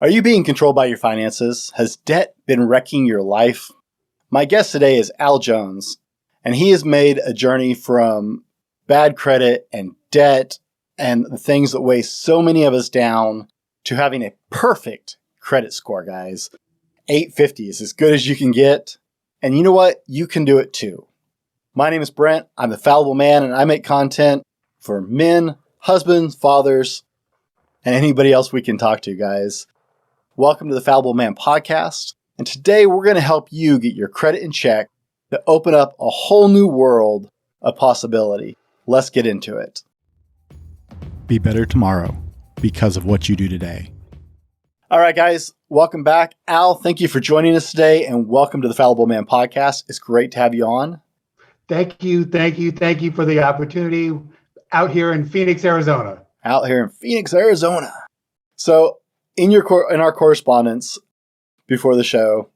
Are you being controlled by your finances? Has debt been wrecking your life? My guest today is Al Jones, and he has made a journey from bad credit and debt and the things that weigh so many of us down to having a perfect credit score, guys. 850 is as good as you can get. And you know what? You can do it too. My name is Brent. I'm the Fallible Man, and I make content for men, husbands, fathers, and anybody else we can talk to, guys. Welcome to the Fallible Man podcast. And today we're going to help you get your credit in check to open up a whole new world of possibility. Let's get into it. Be better tomorrow because of what you do today. All right, guys, welcome back. Al, thank you for joining us today, and welcome to the Fallible Man podcast. It's great to have you on. Thank you for the opportunity out here in Phoenix, Arizona. So, in our correspondence before the show,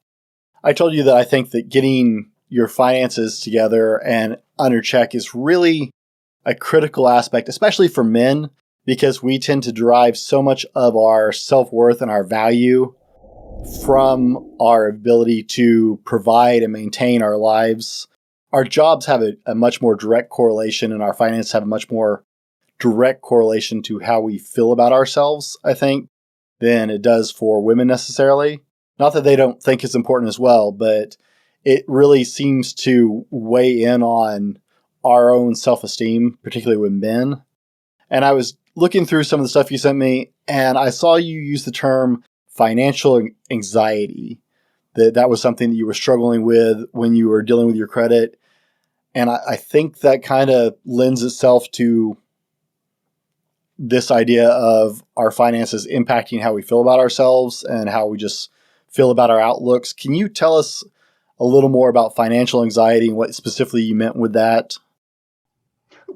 I told you that I think that getting your finances together and under check is really a critical aspect, especially for men, because we tend to derive so much of our self-worth and our value from our ability to provide and maintain our lives. Our jobs have a much more direct correlation, and our finances have a much more direct correlation to how we feel about ourselves, I think, than it does for women necessarily. Not that they don't think it's important as well, but it really seems to weigh in on our own self-esteem, particularly with men. And I was looking through some of the stuff you sent me, and I saw you use the term financial anxiety. That was something that you were struggling with when you were dealing with your credit. And I think that kind of lends itself to this idea of our finances impacting how we feel about ourselves and how we just feel about our outlooks. Can you tell us a little more about financial anxiety and what specifically you meant with that?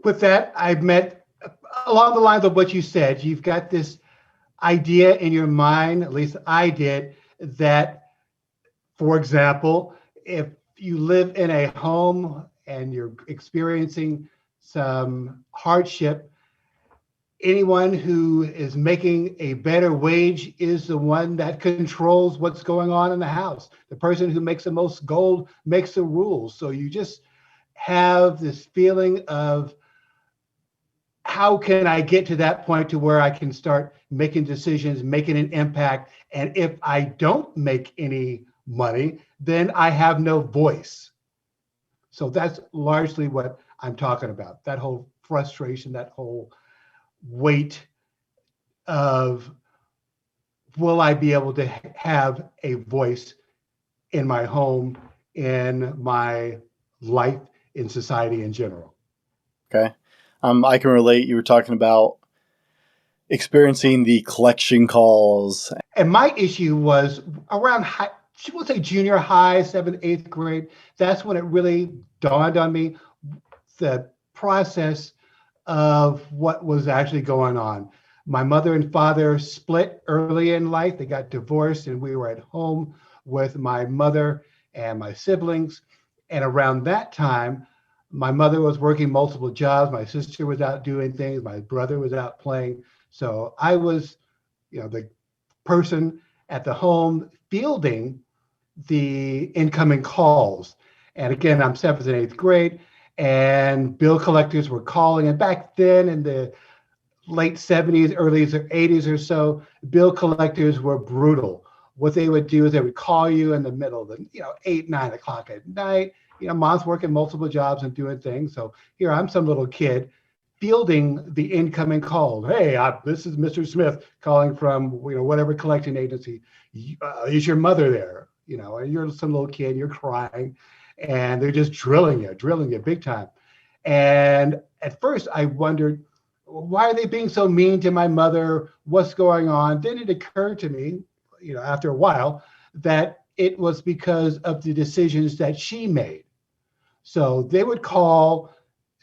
With that, I meant along the lines of what you said. You've got this idea in your mind, at least I did, that, for example, if you live in a home and you're experiencing some hardship, anyone who is making a better wage is the one that controls what's going on in the house. The person who makes the most gold makes the rules. So you just have this feeling of, how can I get to that point to where I can start making decisions, making an impact? And if I don't make any money, then I have no voice. So that's largely what I'm talking about. That whole frustration, that whole weight of, will I be able to have a voice in my home, in my life, in society in general? Okay. I can relate. You were talking about experiencing the collection calls. And my issue was around we'll say junior high, 7th, 8th grade. That's when it really dawned on me, the process of what was actually going on. My mother and father split early in life. They got divorced, and we were at home with my mother and my siblings. And around that time, my mother was working multiple jobs. My sister was out doing things. My brother was out playing. So I was, the person at the home fielding the incoming calls. And again, I'm 7th and 8th grade, and bill collectors were calling. And back then in the late 70s, early 80s or so, bill collectors were brutal. What they would do is they would call you in the middle of the, 8, 9 o'clock at night. Mom's working multiple jobs and doing things. So here I'm some little kid fielding the incoming call. Hey, this is Mr. Smith calling from, whatever collection agency. Is your mother there? And you're some little kid, you're crying, and they're just drilling you big time. And at first I wondered, why are they being so mean to my mother? What's going on? Then it occurred to me, after a while, that it was because of the decisions that she made. So they would call,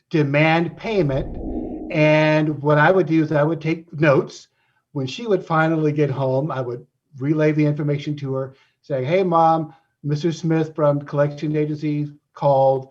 demand payment. And what I would do is I would take notes. When she would finally get home, I would relay the information to her, saying, hey, Mom, Mr. Smith from collection agency called.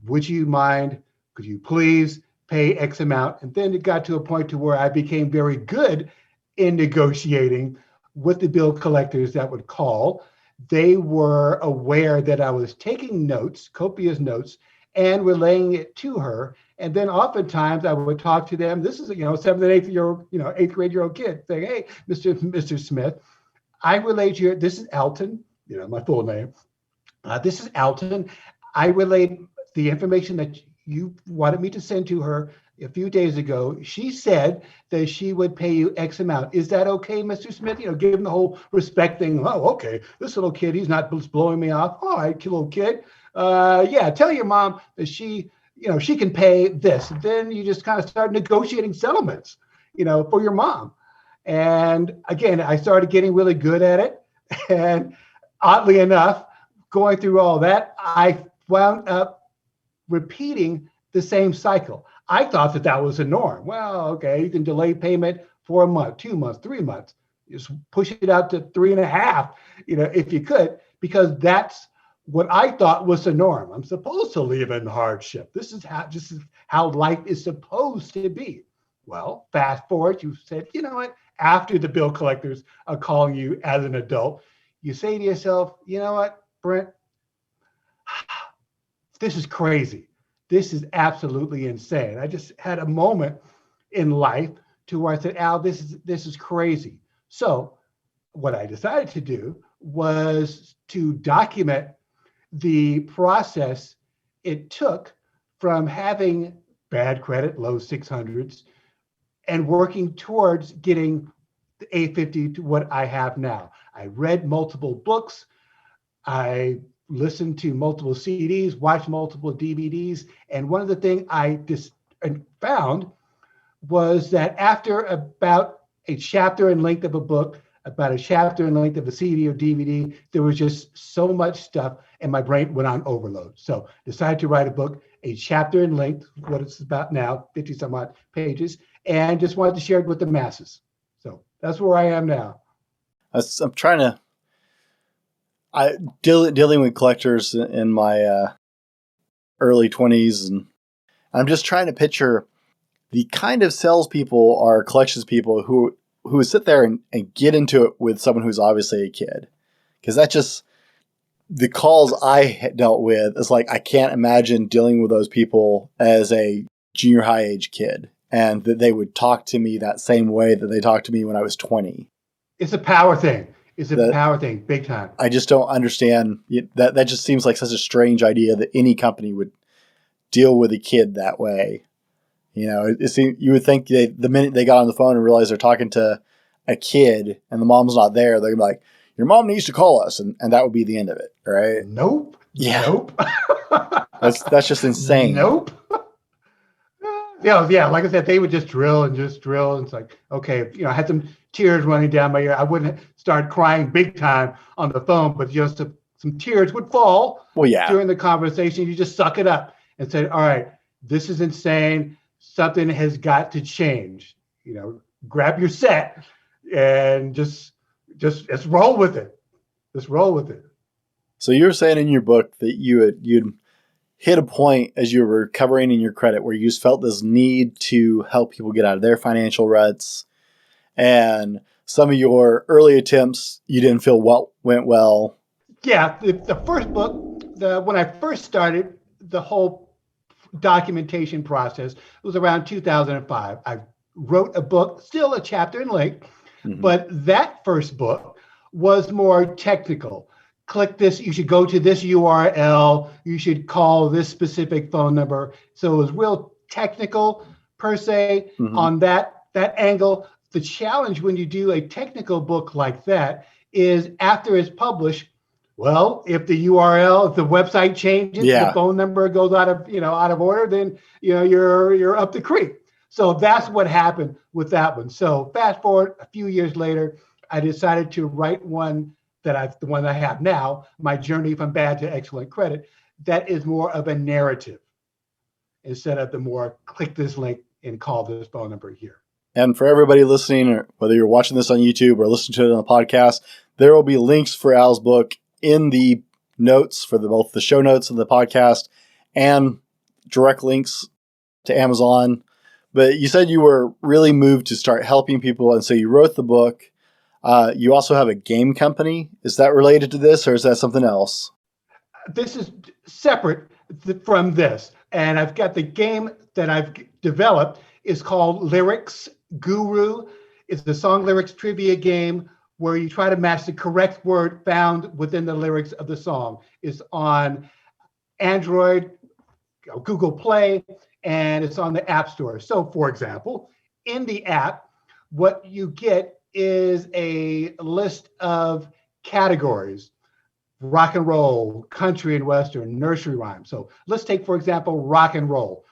Would you mind? Could you please pay X amount? And then it got to a point to where I became very good in negotiating with the bill collectors that would call. They were aware that I was taking notes, copious notes, and relaying it to her. And then oftentimes I would talk to them. This is, 7th and 8th year old, 8th grade year old kid saying, hey, Mr. Smith, I relayed you, this is Alton, my full name. This is Alton. I relayed the information that you wanted me to send to her a few days ago. She said that she would pay you X amount. Is that okay, Mr. Smith? Give him the whole respect thing. Oh, okay. This little kid, he's not blowing me off. All right, little kid. Yeah, tell your mom that she can pay this. Then you just kind of start negotiating settlements, for your mom. And again, I started getting really good at it. And oddly enough, going through all that, I wound up repeating the same cycle. I thought that was a norm. Well, okay, you can delay payment for a month, 2 months, 3 months. Just push it out to 3.5, if you could, because that's what I thought was the norm. I'm supposed to live in hardship. This is how life is supposed to be. Well, fast forward, you said, you know what? After the bill collectors are calling you as an adult, you say to yourself, you know what, Brent, this is crazy. This is absolutely insane. I just had a moment in life to where I said, Al, this is crazy. So what I decided to do was to document the process it took from having bad credit, low 600s, and working towards getting the 850 to what I have now. I read multiple books. I listened to multiple CDs, watched multiple DVDs. And one of the things I found was that after about a chapter in length of a book, about a chapter in length of a CD or DVD, there was just so much stuff and my brain went on overload. So decided to write a book, a chapter in length, what it's about now, 50 some odd pages, and just wanted to share it with the masses. So that's where I am now. I'm trying to, dealing with collectors in my early 20s, and I'm just trying to picture the kind of salespeople or collections people who sit there and get into it with someone who's obviously a kid. Because that's just, the calls I dealt with, is like, I can't imagine dealing with those people as a junior high age kid, and that they would talk to me that same way that they talked to me when I was 20. It's a power thing. It's a power thing, big time. I just don't understand that. That just seems like such a strange idea that any company would deal with a kid that way. You would think the minute they got on the phone and realized they're talking to a kid and the mom's not there, they're like, your mom needs to call us, and that would be the end of it, right? Nope. Yeah. Nope. That's just insane. Nope. Yeah. Like I said, they would just drill. And it's like, okay, I had some tears running down my ear. I wouldn't start crying big time on the phone, but just some tears would fall. Well, yeah. During the conversation. You just suck it up and say, all right, this is insane. Something has got to change. Grab your set and just let's roll with it. Just roll with it. So you were saying in your book that you'd hit a point as you were recovering in your credit where you just felt this need to help people get out of their financial ruts, and some of your early attempts you didn't feel went well. Yeah, the first book, when I first started the whole documentation process, it was around 2005. I wrote a book, still a chapter in length, but that first book was more technical. Click this, you should go to this URL, you should call this specific phone number. So it was real technical per se on that angle. The challenge when you do a technical book like that is after it's published, well, if the URL, if the website changes, the phone number goes out of order, then you're up the creek. So that's what happened with that one. So fast forward a few years later, I decided to write one the one I have now, My Journey from Bad to Excellent Credit, that is more of a narrative instead of the more click this link and call this phone number here. And for everybody listening, or whether you're watching this on YouTube or listening to it on the podcast, there will be links for Al's book in the notes for both the show notes of the podcast and direct links to Amazon. But you said you were really moved to start helping people, and so you wrote the book. You also have a game company. Is that related to this, or is that something else? This is separate from this. And I've got the game that I've developed is called Lyrics Guru. It's the song lyrics trivia game where you try to match the correct word found within the lyrics of the song. It's on Android, Google Play, and it's on the App Store. So, for example, in the app, what you get is a list of categories: rock and roll, country and western, nursery rhyme. So let's take, for example, rock and roll.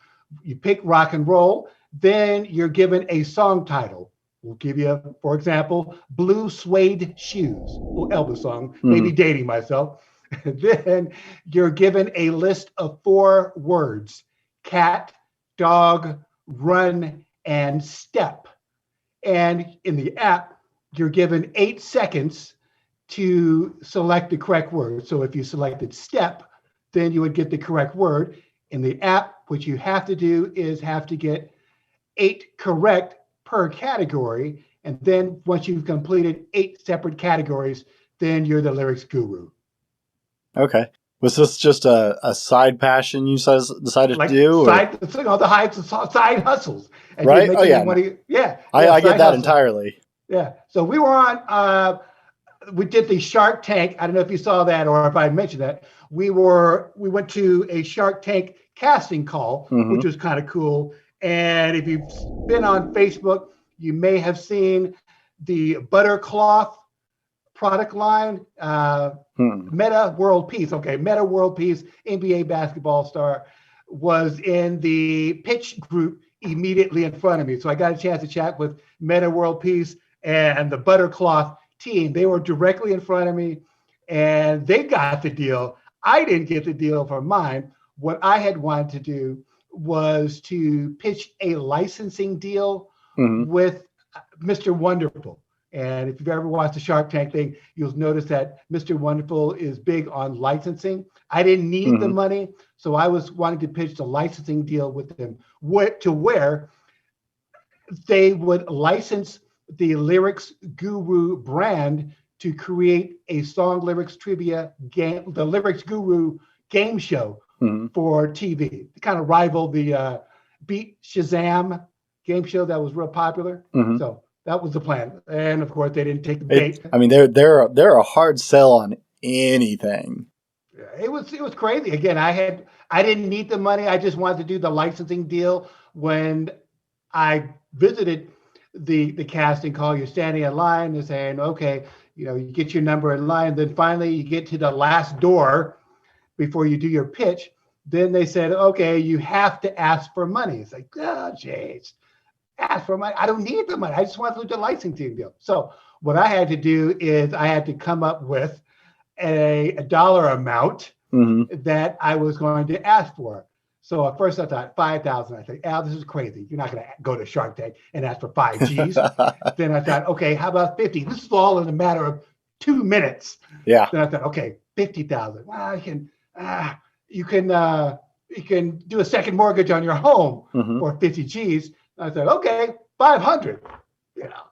You pick rock and roll, then you're given a song title. We'll give you, for example, Blue Suede Shoes, a little Elvis song, maybe dating myself. Then you're given a list of 4 words: cat, dog, run, and step. And in the app, you're given 8 seconds to select the correct word. So if you selected step, then you would get the correct word. In the app, what you have to do is have to get 8 correct per category. And then once you've completed 8 separate categories, then you're the lyrics guru. Okay. Was this just a side passion you decided Like to do? The side hustles. And right? Oh, yeah. I get that hustle. Entirely. Yeah. So we were on, we did the Shark Tank. I don't know if you saw that or if I mentioned that. We went to a Shark Tank casting call, which was kind of cool. And if you've been on Facebook, you may have seen the Buttercloth product line, Meta World Peace. Okay, Meta World Peace, NBA basketball star, was in the pitch group immediately in front of me. So I got a chance to chat with Meta World Peace and the Buttercloth team. They were directly in front of me and they got the deal. I didn't get the deal for mine. What I had wanted to do was to pitch a licensing deal with Mr. Wonderful. And if you've ever watched the Shark Tank thing, you'll notice that Mr. Wonderful is big on licensing. I didn't need the money, so I was wanting to pitch the licensing deal with them to where they would license the Lyrics Guru brand to create a song lyrics trivia game, the Lyrics Guru game show for TV, to kind of rival the Beat Shazam game show that was real popular. So that was the plan. And of course, they didn't take the bait. They're a hard sell on anything. It was crazy. Again, I didn't need the money. I just wanted to do the licensing deal. When I visited the casting call, you're standing in line and saying, okay, you get your number in line. Then finally you get to the last door before you do your pitch. Then they said, okay, you have to ask for money. It's like, oh, jeez, ask for money. I don't need the money. I just want to do the licensing deal. So what I had to do is I had to come up with a dollar amount that I was going to ask for. So at first I thought 5,000. I thought, Al, this is crazy. You're not going to go to Shark Tank and ask for 5 G's. Then I thought, okay, how about 50? This is all in a matter of 2 minutes. Yeah. Then I thought, okay, 50,000. Well, you can do a second mortgage on your home for 50 G's. I said, okay, 500.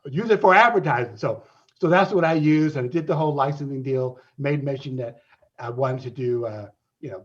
Use it for advertising. So that's what I used, and I did the whole licensing deal. Made mention that I wanted to do,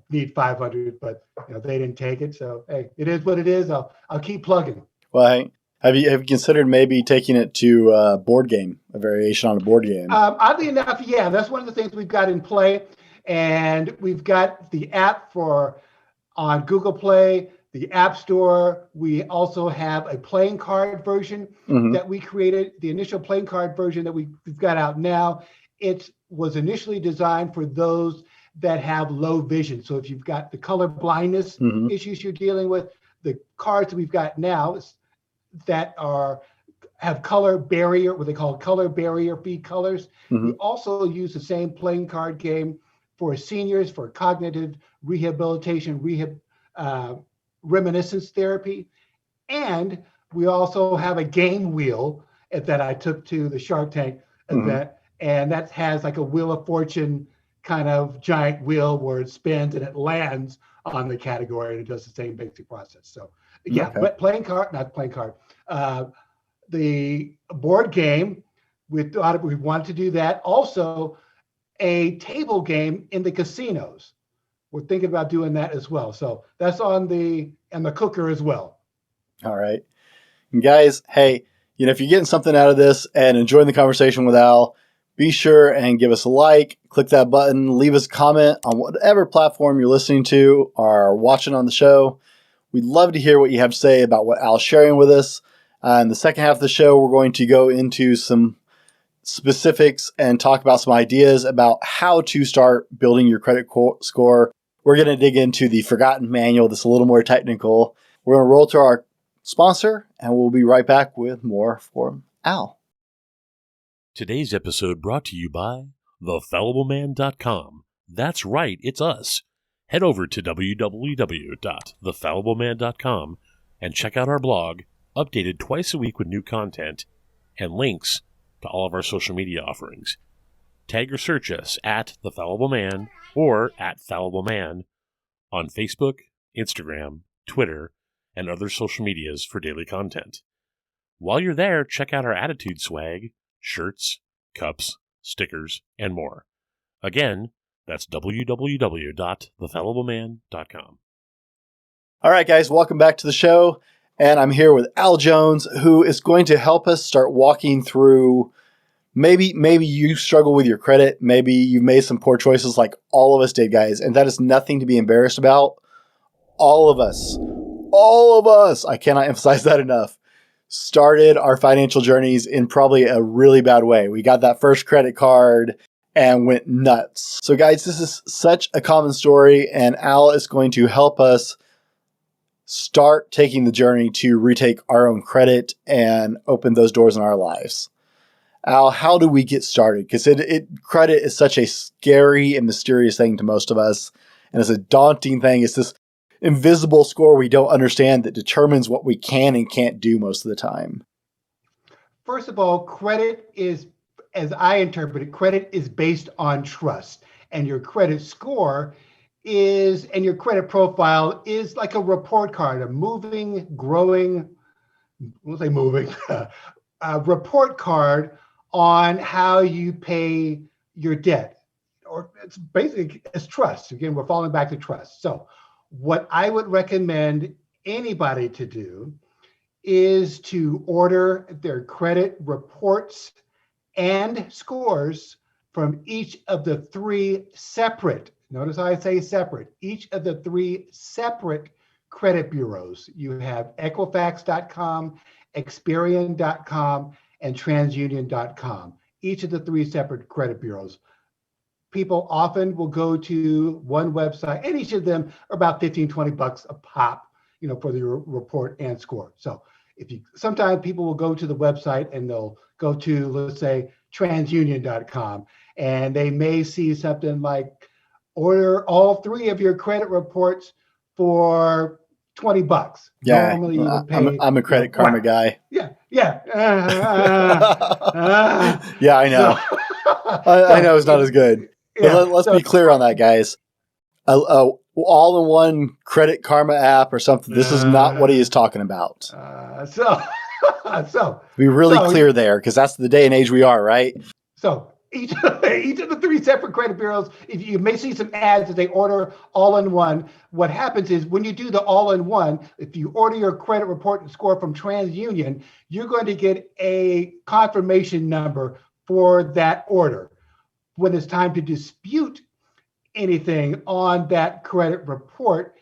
need 500, but they didn't take it. So hey, it is what it is. I'll keep plugging. Well, have you considered maybe taking it to a board game, a variation on a board game? Oddly enough, yeah, that's one of the things we've got in play, and we've got the app on Google Play, the App Store. We also have a playing card version that we created. The initial playing card version that we've got out now, it was initially designed for those that have low vision. So if you've got the color blindness issues you're dealing with, the cards that we've got now that have color barrier, what they call color barrier free colors. We also use the same playing card game for seniors, for cognitive rehabilitation, reminiscence therapy. And we also have a game wheel that I took to the Shark Tank event. And that has like a Wheel of Fortune kind of giant wheel where it spins and it lands on the category, and it does the same basic process. So yeah, but not playing card. The board game We thought we wanted to do that. Also, a table game in the casinos. We're thinking about doing that as well. So that's on the cooker as well. All right. And guys, hey, if you're getting something out of this and enjoying the conversation with Al, be sure and give us a like, click that button, leave us a comment on whatever platform you're listening to or watching on the show. We'd love to hear what you have to say about what Al's sharing with us. In the second half of the show, we're going to go into some specifics and talk about some ideas about how to start building your credit score. We're going to dig into the forgotten manual that's a little more technical. We're going to roll to our sponsor, and we'll be right back with more from Al. Today's episode brought to you by thefallibleman.com. That's right, it's us. Head over to www.thefallibleman.com and check out our blog, updated twice a week with new content and links to all of our social media offerings. Tag or search us at The Fallible Man or at Fallible Man on Facebook, Instagram, Twitter, and other social medias for daily content. While you're there, check out our Attitude swag, shirts, cups, stickers, and more. Again, that's www.thefallibleman.com. All right, guys, welcome back to the show. And I'm here with Al Jones, who is going to help us start walking through maybe you struggle with your credit. Maybe you've made some poor choices like all of us did, guys. And that is nothing to be embarrassed about. All of us, I cannot emphasize that enough, started our financial journeys in probably a really bad way. We got that first credit card and went nuts. So guys, this is such a common story, and Al is going to help us start taking the journey to retake our own credit and open those doors in our lives. Al, how do we get started? Because credit is such a scary and mysterious thing to most of us, and it's a daunting thing. It's this invisible score we don't understand that determines what we can and can't do most of the time. First of all, credit is, as I interpret it, credit is based on trust, and your credit score and your credit profile is like a report card, a moving, growing, we'll say moving, a report card on how you pay your debt. Or it's basically, it's trust. Again, we're falling back to trust. So what I would recommend anybody to do is to order their credit reports and scores from each of the three separate, notice how I say separate, each of the three separate credit bureaus. You have Equifax.com, Experian.com, and TransUnion.com, each of the three separate credit bureaus. People often will go to one website, and each of them are about $15-20 a pop, for the report and score. So sometimes people will go to the website and they'll go to, let's say, TransUnion.com, and they may see something like order all three of your credit reports for $20. Yeah, normally you would pay. I'm a Credit Karma guy. Yeah. Yeah, I know. I know it's not as good. But let's be clear on that, guys. All-in-one Credit Karma app or something. This is not what he is talking about. So be really clear there, because that's the day and age we are, right? So each of the three separate credit bureaus, if you may see some ads that they order all-in-one. What happens is when you do the all-in-one, if you order your credit report and score from TransUnion, you're going to get a confirmation number for that order. When it's time to dispute anything on that credit report,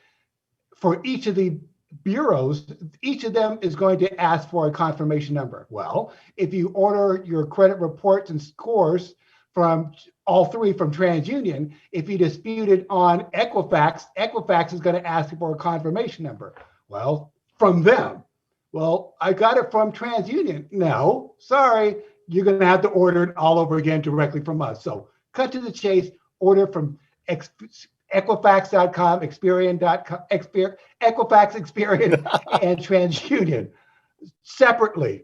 for each of the bureaus, each of them is going to ask for a confirmation number. Well, if you order your credit reports and scores from all three from TransUnion, if you dispute it on Equifax is going to ask you for a confirmation number. Well, from them. Well, I got it from TransUnion. No, sorry, you're going to have to order it all over again directly from us. So cut to the chase, order from Equifax.com, Experian.com, Equifax, Experian, and TransUnion separately.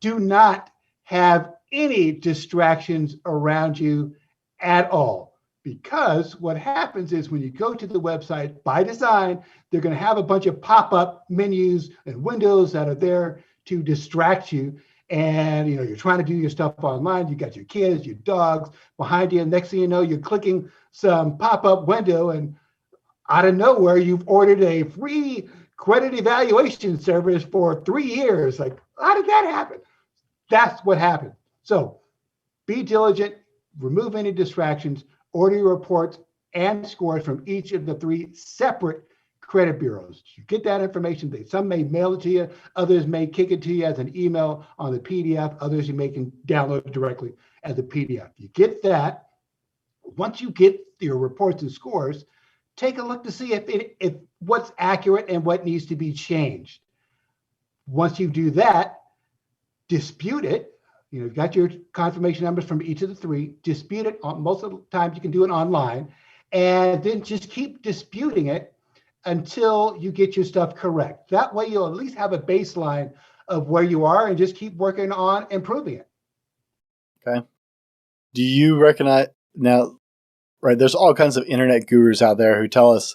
Do not have any distractions around you at all, because what happens is when you go to the website, by design, they're going to have a bunch of pop-up menus and windows that are there to distract you. and you're trying to do your stuff online. You got your kids, your dogs behind you, and next thing you know, you're clicking some pop-up window, and out of nowhere, you've ordered a free credit evaluation service for 3 years. Like, how did that happen? That's what happened. So be diligent, remove any distractions, order your reports and scores from each of the 3 separate credit bureaus. You get that information. Some may mail it to you, others may kick it to you as an email on the PDF, others you may can download it directly as a PDF. You get that. Once you get your reports and scores, take a look to see if what's accurate and what needs to be changed. Once you do that, dispute it. You've got your confirmation numbers from each of the 3. Dispute it. Most of the times you can do it online, and then just keep disputing it until you get your stuff correct. That way, you'll at least have a baseline of where you are, and just keep working on improving it. Okay. Do you recognize now? Right, there's all kinds of internet gurus out there who tell us,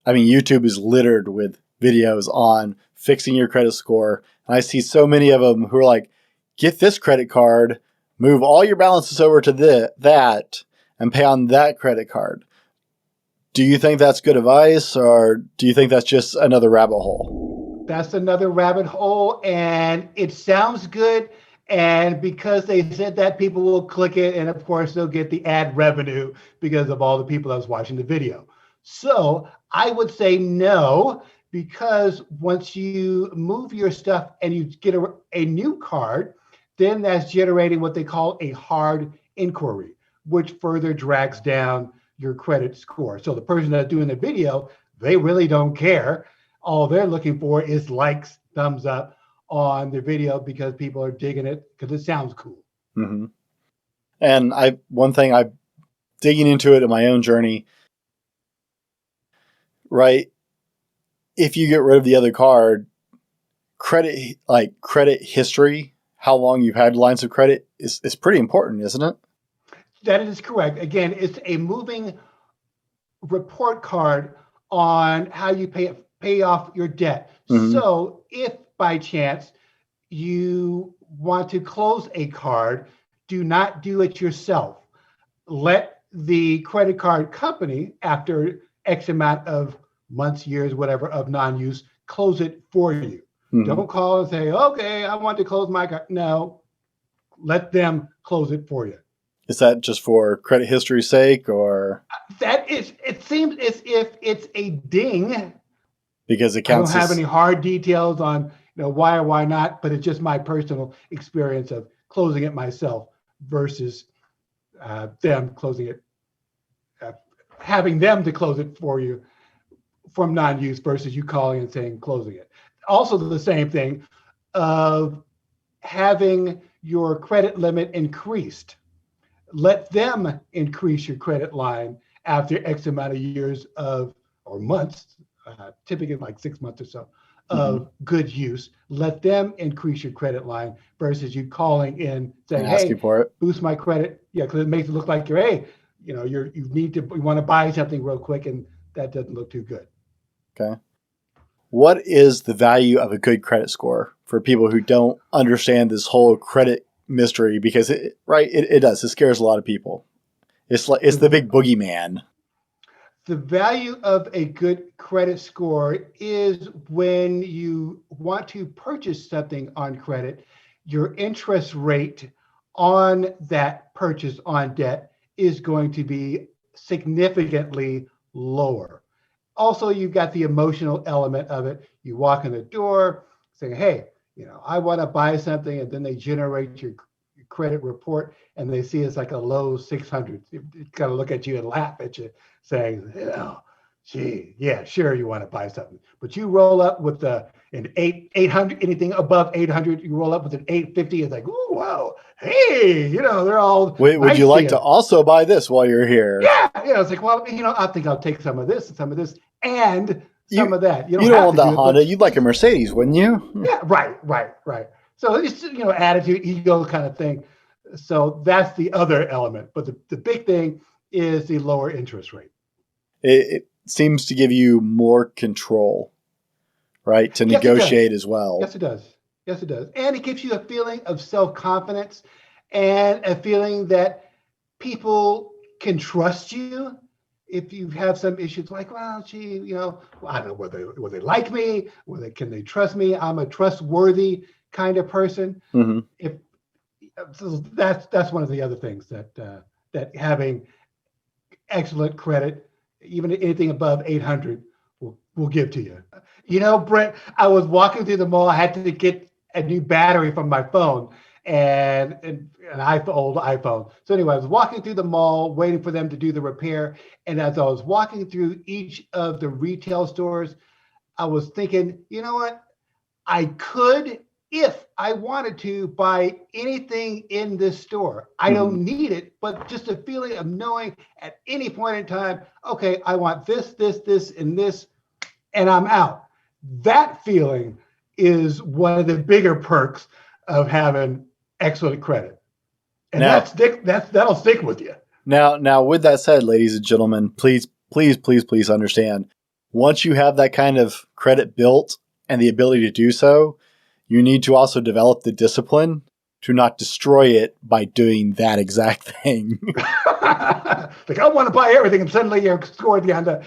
YouTube is littered with videos on fixing your credit score. And I see so many of them who are like, get this credit card, move all your balances over to that, and pay on that credit card. Do you think that's good advice, or do you think that's just another rabbit hole? That's another rabbit hole, and it sounds good. And because they said that, people will click it, and of course they'll get the ad revenue because of all the people that was watching the video. So I would say no, because once you move your stuff and you get a new card, then that's generating what they call a hard inquiry, which further drags down your credit score. So the person that's doing the video, they really don't care. All they're looking for is likes, thumbs up on the video because people are digging it because it sounds cool. Mm-hmm. And I'm digging into it in my own journey, right? If you get rid of the other card, credit history, how long you've had lines of credit is pretty important, isn't it? That is correct. Again, it's a moving report card on how you pay off your debt. Mm-hmm. So if by chance you want to close a card, do not do it yourself. Let the credit card company, after X amount of months, years, whatever, of non-use, close it for you. Mm-hmm. Don't call and say, okay, I want to close my card. No, let them close it for you. Is that just for credit history's sake, or? It seems as if it's a ding. Because it counts. I don't have any hard details on why or why not, but it's just my personal experience of closing it myself versus them closing it, having them to close it for you from non-use versus you calling and saying closing it. Also the same thing of having your credit limit increased. Let them increase your credit line after X amount of years or months, typically like 6 months or so, of good use. Let them increase your credit line versus you calling in saying, asking for it. Boost my credit. Yeah, because it makes it look like you want to buy something real quick, and that doesn't look too good. Okay. What is the value of a good credit score for people who don't understand this whole credit mystery? Because it does. It scares a lot of people. It's the big boogeyman. The value of a good credit score is when you want to purchase something on credit, your interest rate on that purchase on debt is going to be significantly lower. Also, you've got the emotional element of it. You walk in the door saying, hey, I want to buy something, and then they generate your credit report and they see it's like a low 600. They kind of look at you and laugh at you saying, gee, yeah, sure, you want to buy something. But you roll up with an 800, anything above 800, you roll up with an 850. It's like, oh, wow, hey, they're all. Wait, would you like to also buy this while you're here? Yeah, it's like, well, I think I'll take some of this and some of this and some of that. You don't want that Honda. You'd like a Mercedes, wouldn't you? Yeah, right. So it's attitude, ego kind of thing. So that's the other element. But the big thing is the lower interest rate. It seems to give you more control, right? To negotiate as well. Yes, it does. Yes, it does. And it gives you a feeling of self-confidence and a feeling that people can trust you if you have some issues like, well, gee, I don't know whether will they like me, can they trust me? I'm a trustworthy kind of person. Mm-hmm. If so, that's one of the other things that having excellent credit, even anything above 800, will give to you. Brent, I was walking through the mall. I had to get a new battery from my phone and an old iPhone. So anyway, I was walking through the mall waiting for them to do the repair. And as I was walking through each of the retail stores, I was thinking, you know what? I could, if I wanted to, buy anything in this store. I don't need it, but just a feeling of knowing at any point in time, okay, I want this, and this, and I'm out. That feeling is one of the bigger perks of having excellent credit. And that'll stick with you. Now, with that said, ladies and gentlemen, please understand, once you have that kind of credit built and the ability to do so, you need to also develop the discipline to not destroy it by doing that exact thing. Like, I want to buy everything, and suddenly you're scored down to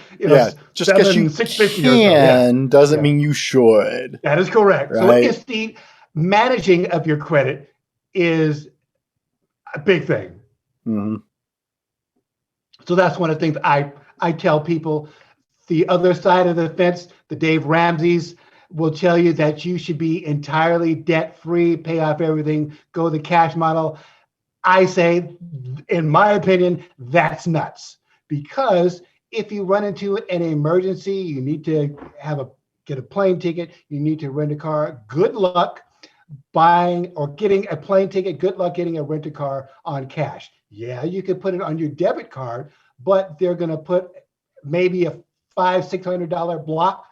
just because you 650 can doesn't mean you should. That is correct. Right? So it's the managing of your credit is a big thing. Mm-hmm. So that's one of the things I tell people. The other side of the fence, the Dave Ramsey's will tell you that you should be entirely debt-free, pay off everything, go the cash model. I say, in my opinion, that's nuts. Because if you run into an emergency, you need to get a plane ticket, you need to rent a car. Good luck buying or getting a plane ticket. Good luck getting a rent-a-car on cash. Yeah, you could put it on your debit card, but they're going to put maybe a $500-600 block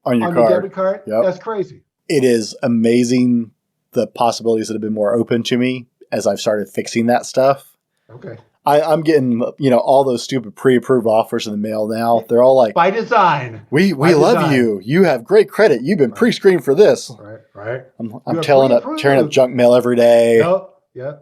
on your debit card. Yep. That's crazy. It is amazing the possibilities that have been more open to me as I've started fixing that stuff. Okay. I'm getting, all those stupid pre-approved offers in the mail now. They're all like, by design. We love you. You have great credit. You've been pre-screened for this. Right. I'm tearing up junk mail every day. Yep. Yeah.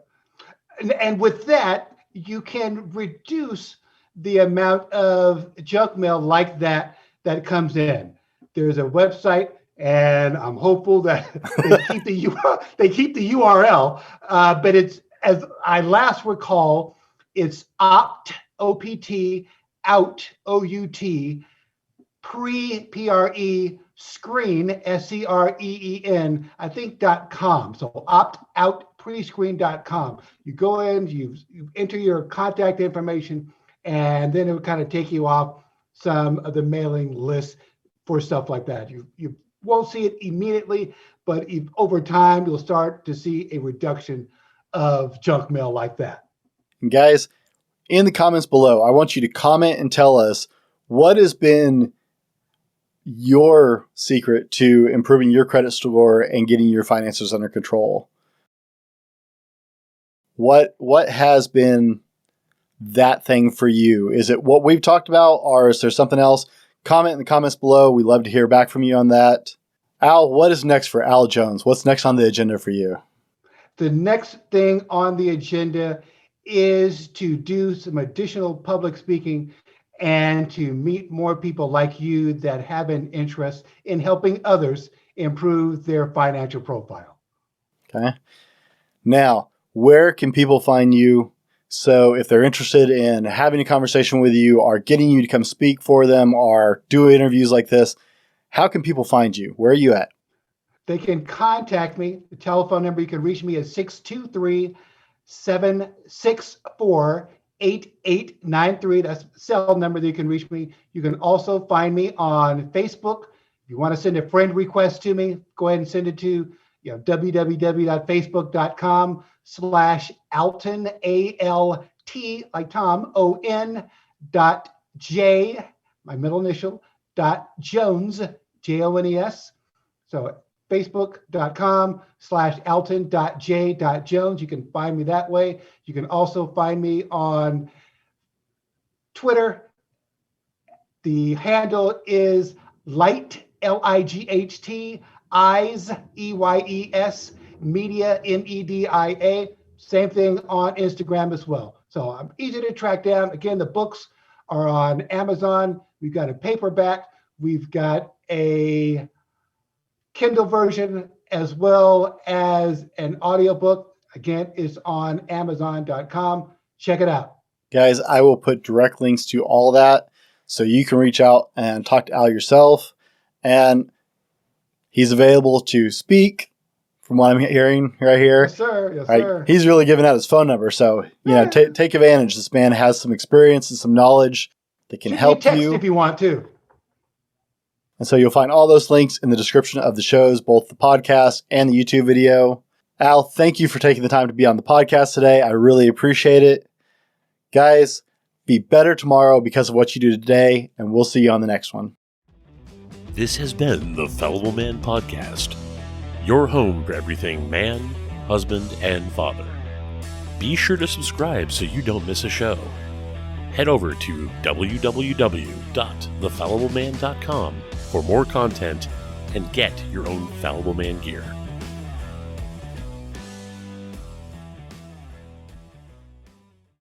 And with that, you can reduce the amount of junk mail like that comes in. There's a website, and I'm hopeful that they keep the URL, but it's, as I last recall, it's opt, OPT, out, OUT, pre-PRE, screen, SCREEN, I think .com. So optoutprescreen.com. You go in, you enter your contact information, and then it will kind of take you off some of the mailing lists for stuff like that. You won't see it immediately, but over time, you'll start to see a reduction of junk mail like that. And guys, in the comments below, I want you to comment and tell us what has been your secret to improving your credit score and getting your finances under control. What has been that thing for you? Is it what we've talked about, or is there something else? Comment in the comments below. We'd love to hear back from you on that. Al, what is next for Al Jones? What's next on the agenda for you? The next thing on the agenda is to do some additional public speaking and to meet more people like you that have an interest in helping others improve their financial profile. Okay. Now, where can people find you? So if they're interested in having a conversation with you or getting you to come speak for them or do interviews like this, how can people find you? Where are you at? They can contact me. The telephone number you can reach me is 623-764-8893. That's the cell number that you can reach me. You can also find me on Facebook. If you want to send a friend request to me, go ahead and send it to www.facebook.com/Alton, A-L-T, like Tom, O-N, .J, my middle initial, .Jones, J-O-N-E-S. So facebook.com/Alton.J.Jones. You can find me that way. You can also find me on Twitter. The handle is Light, Light, Eyes, EYES, Media, MEDIA. Same thing on Instagram as well. So I'm easy to track down. Again, the books are on Amazon. We've got a paperback. We've got a Kindle version as well as an audiobook. Again, it's on Amazon.com. Check it out. Guys, I will put direct links to all that so you can reach out and talk to Al yourself. And he's available to speak from what I'm hearing right here. Yes, sir. Yes, Right? sir. He's really giving out his phone number. So, take advantage. This man has some experience and some knowledge that can Shoot me a help text you. if you want to. And so you'll find all those links in the description of the shows, both the podcast and the YouTube video. Al, thank you for taking the time to be on the podcast today. I really appreciate it. Guys, be better tomorrow because of what you do today, and we'll see you on the next one. This has been the Fallible Man Podcast, your home for everything man, husband, and father. Be sure to subscribe so you don't miss a show. Head over to www.thefallibleman.com for more content and get your own Fallible Man gear.